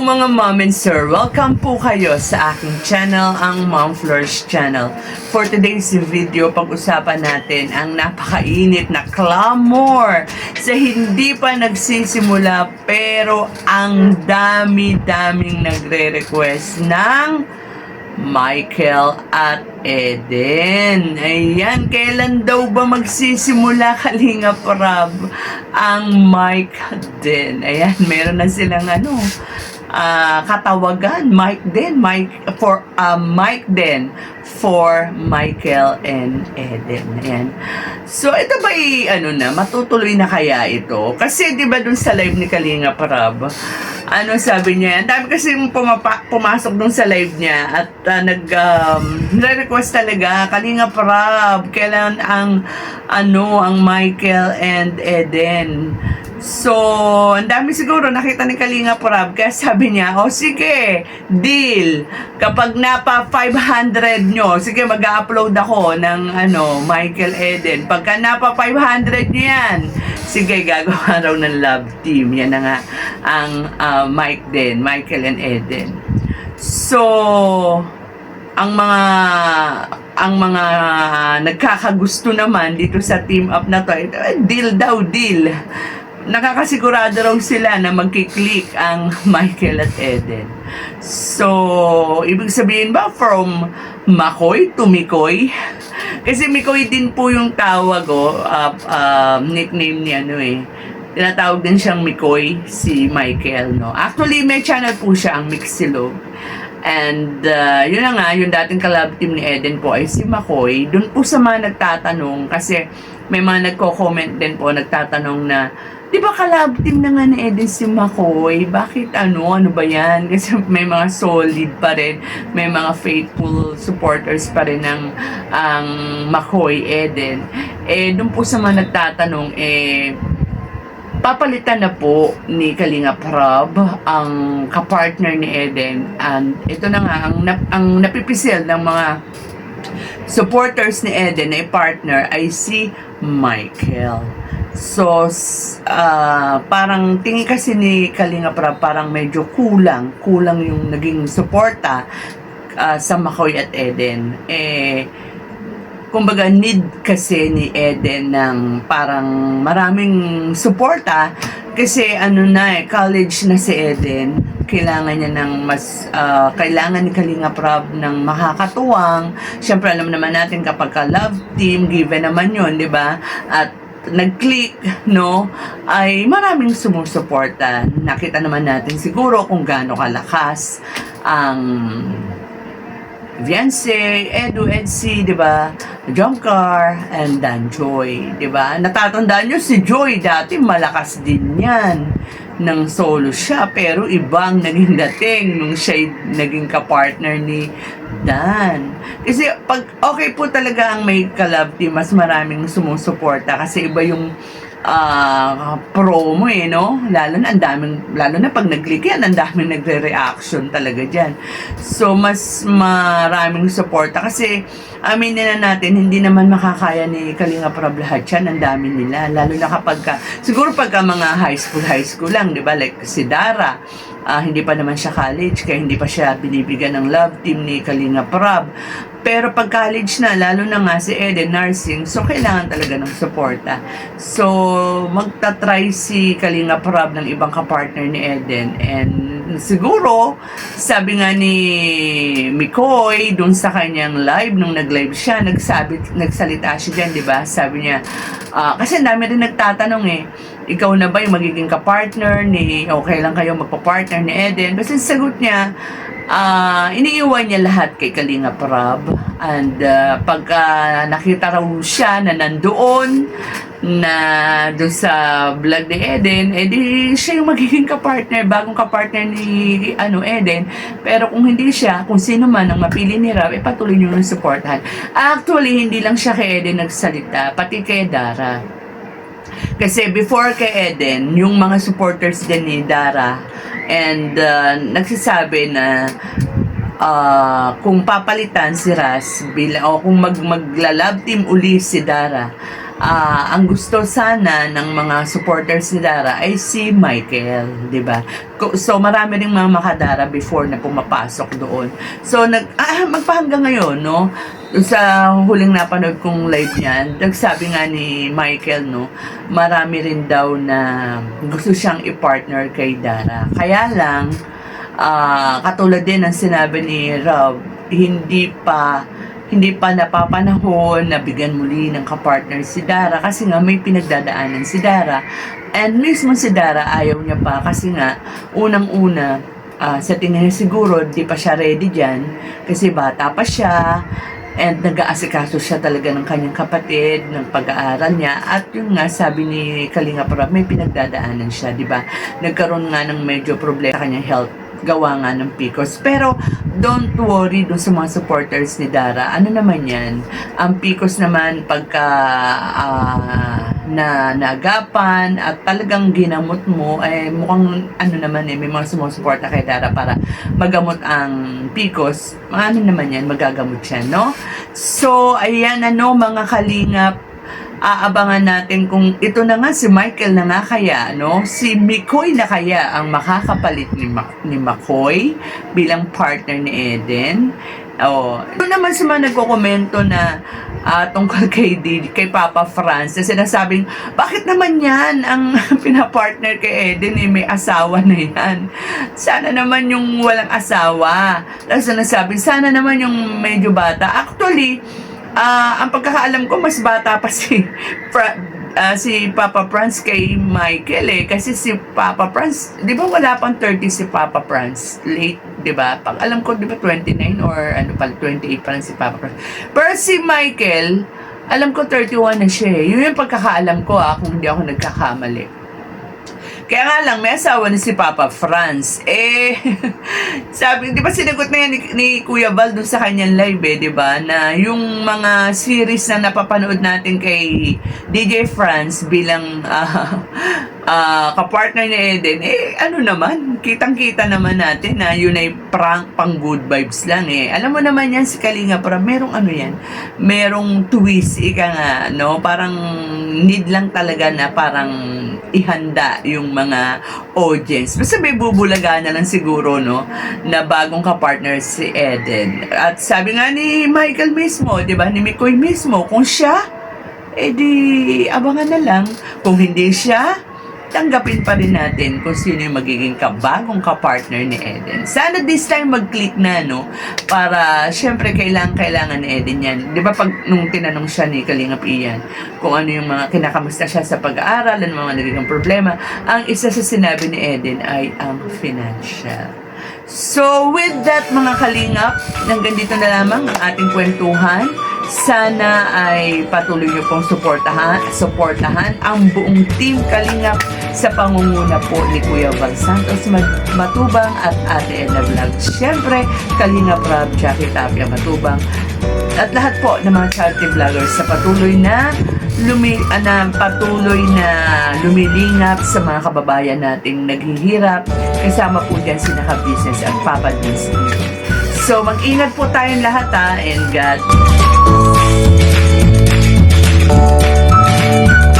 mga mom and sir, welcome po kayo sa aking channel, ang Mom Flourish Channel. For today's video, pag-usapan natin ang napakainit na clamor sa hindi pa nagsisimula pero ang dami-daming nagre-request ng Michael at Eden. Ayan, kailan daw ba magsisimula, Kalingap Rab, ang Mike din? Ayan, meron na silang katawagan, Mike din, Mike din for Michael and Eden. Ayan. So, ito ba matutuloy na kaya ito? Kasi, di ba dun sa live ni Kalingap Rab, sabi niya, ang dami kasi pumasok dun sa live niya at nag-request talaga, Kalingap Rab, kailan ang Michael and Eden. So, ang dami siguro nakita ni Kalingap Rab, kaya sabi niya, sige, deal. Kapag napa 500 nyo, sige, mag-upload ako ng Michael Eden. Pagka napa 500 nyo yan, sige, gagawa raw ng love team. Yan na nga ang Michael and Eden. So, ang mga nagkakagusto naman dito sa team up na to, deal daw, deal. Nakakasigurado raw sila na magkiklik ang Michael at Eden. So, ibig sabihin ba from Makoy to Mikoy? Kasi Mikoy din po yung tawag, nickname niya, tinatawag din siyang Mikoy, si Michael, no? Actually, may channel po siya, ang Mixilog. And, yun na nga, yung dating kalab team ni Eden po ay si Makoy. Doon po sa mga nagtatanong, kasi may mga nagko-comment din po, nagtatanong na, di ba kalab team na nga ni Eden si Makoy? Bakit ano ba yan? Kasi may mga solid pa rin, may mga faithful supporters pa rin ng ang Makoy Eden. Doon po sa mga nagtatanong, papalitan na po ni Kalingap Rab ang kapartner ni Eden, and ito na nga ang napipisil ng mga supporters ni Eden na partner ay si Michael. So parang tingin kasi ni Kalingap Rab parang medyo kulang yung naging suporta sa Makoy at Eden. Kumbaga need kasi ni Eden ng parang maraming suporta kasi college na si Eden, kailangan niya ng kailangan ni Kalingap Rab ng makakatuwang. Siyempre alam naman natin kapag love team, given naman yun, di ba? At nag-click, ay maraming sumusuporta. Nakita naman natin siguro kung gaano kalakas ang Viance, Edsy, di ba? Jomcar, and Dan Joy, di ba? Natatandaan nyo si Joy, dati malakas din yan. Nang solo siya, pero ibang naging dating nung siya naging kapartner ni Dan. Kasi pag okay po talaga ang may kalab team, mas maraming sumusuporta kasi iba yung promo lalo na pag nag-click yan, ang daming nagre-reaction talaga dyan. So mas maraming suporta kasi aminin na natin, hindi naman makakaya ni Kalingap Rab lahat yan, ang dami nila, lalo na kapag siguro pagka mga high school lang, di ba, like si Dara, hindi pa naman siya college, kaya hindi pa siya binibigyan ng love team ni Kalingap Rab. Pero pag college na, lalo na nga si Eden, nursing, so kailangan talaga ng suporta. So, magta-try si Kalingap Rab ng ibang kapartner ni Eden. And siguro, sabi nga ni Mikoy, dun sa kanyang live, nung nag-live siya, nagsalita siya dyan, di ba? Sabi niya, kasi dami rin nagtatanong ikaw na ba yung magiging kapartner ni, okay lang kayo magpa-partner ni Eden? Basta sagot niya, iniiwan niya lahat kay Kalingap Rab. And pagka nakita raw siya na nandoon na doon sa vlog ni Eden, di siya yung magiging kapartner, bagong kapartner ni Eden. Pero kung hindi siya, kung sino man ang mapili ni Rab, patuloy niyo yung supportahan. Actually, hindi lang siya kay Eden nagsalita, pati kay Dara. Kasi before kay Eden, yung mga supporters din ni Dara and nagsasabi na kung papalitan si Ras o kung magla-love team uli si Dara, ang gusto sana ng mga supporters ni Dara ay si Michael, di ba? So marami ring mga makadara before na pumapasok doon. So magpahanggang ngayon, no? Sa huling napanood kong live niyan, nagsabi nga ni Michael, no, marami rin daw na gusto siyang i-partner kay Dara. Kaya lang, katulad din ng sinabi ni Rob, hindi pa napapanahon na bigyan muli ng kapartner si Dara kasi nga may pinagdadaanan si Dara, and mismo si Dara ayaw niya pa kasi nga unang-una sa tingin niya siguro di pa siya ready dyan kasi bata pa siya, and nag-aasikaso siya talaga ng kanyang kapatid, ng pag-aaral niya, at yun nga sabi ni Kalinga Prab, may pinagdadaanan siya, di ba? Nagkaroon nga ng medyo problema sa kanyang health, gawa nga ng PCOS. Pero don't worry dun sa mga supporters ni Dara, ano naman yan, ang PCOS naman pagka nagapan at talagang ginamot mo, mukhang ano naman may mga sumusuporta kay Dara para magamot ang PCOS, ano naman yan, magagamot siya, no? So ayan, mga kalingap, aabangan natin kung ito na nga si Michael na nga kaya, no? Si Mikoy na kaya ang makakapalit ni Makoy bilang partner ni Eden. Ito naman sa mga nagkokomento na tungkol kay Papa Franz na sinasabing, bakit naman yan ang pinapartner kay Eden, may asawa na yan. Sana naman yung walang asawa. Tapos sinasabing, sana naman yung medyo bata. Actually, ang pagkakaalam ko, mas bata pa si Papa Franz kay Michael kasi si Papa Franz, di ba wala pang 30 si Papa Franz, late, di ba? Pag alam ko, di ba 29 or 28 pa lang si Papa Franz. Pero si Michael, alam ko 31 na siya. Yun yung pagkakaalam ko kung hindi ako nagkakamali. Kaya nga lang, may asawa ni si Papa Franz. Sabi, di ba sinagot na yan ni Kuya Val dun sa kanyang live, di ba? Na yung mga series na napapanood natin kay DJ Franz bilang kapartner ni Eden, ano naman, kitang-kita naman natin na yun ay prank pang good vibes lang Alam mo naman yan si Kalinga, pero merong merong twist, ika nga, no? Parang need lang talaga na parang ihanda yung mga audience. Basta may bubulaga na lang siguro, no? Na bagong kapartner si Eden. At sabi nga ni Michael mismo, di ba? Ni Mikoy mismo, kung siya, di abangan na lang. Kung hindi siya, tanggapin pa rin natin kung sino yung magiging bagong kapartner ni Eden. Sana this time mag-click na, no? Para, syempre, kailangan ni Eden yan. Di ba pag nung tinanong siya ni Kalingap Ian kung ano yung mga kinakamusta siya sa pag-aaral, ano mga nagiging problema, ang isa sa sinabi ni Eden ay ang financial. So, with that, mga kalingap, hanggang dito na lamang ang ating kwentuhan. Sana ay patuloy niyo pong suportahan ang buong team Kalingap sa pangunguna po ni Kuya Val Santos Matubang at Ate Edna Vlog. Siyempre, Kalingap Rob, Jackie Tapia Matubang at lahat po ng mga charity vloggers sa patuloy na lumilingap sa mga kababayan nating naghihirap. Kasama po dyan si Naka-Business at Papa Disney. So, mag-ingat po tayong lahat and God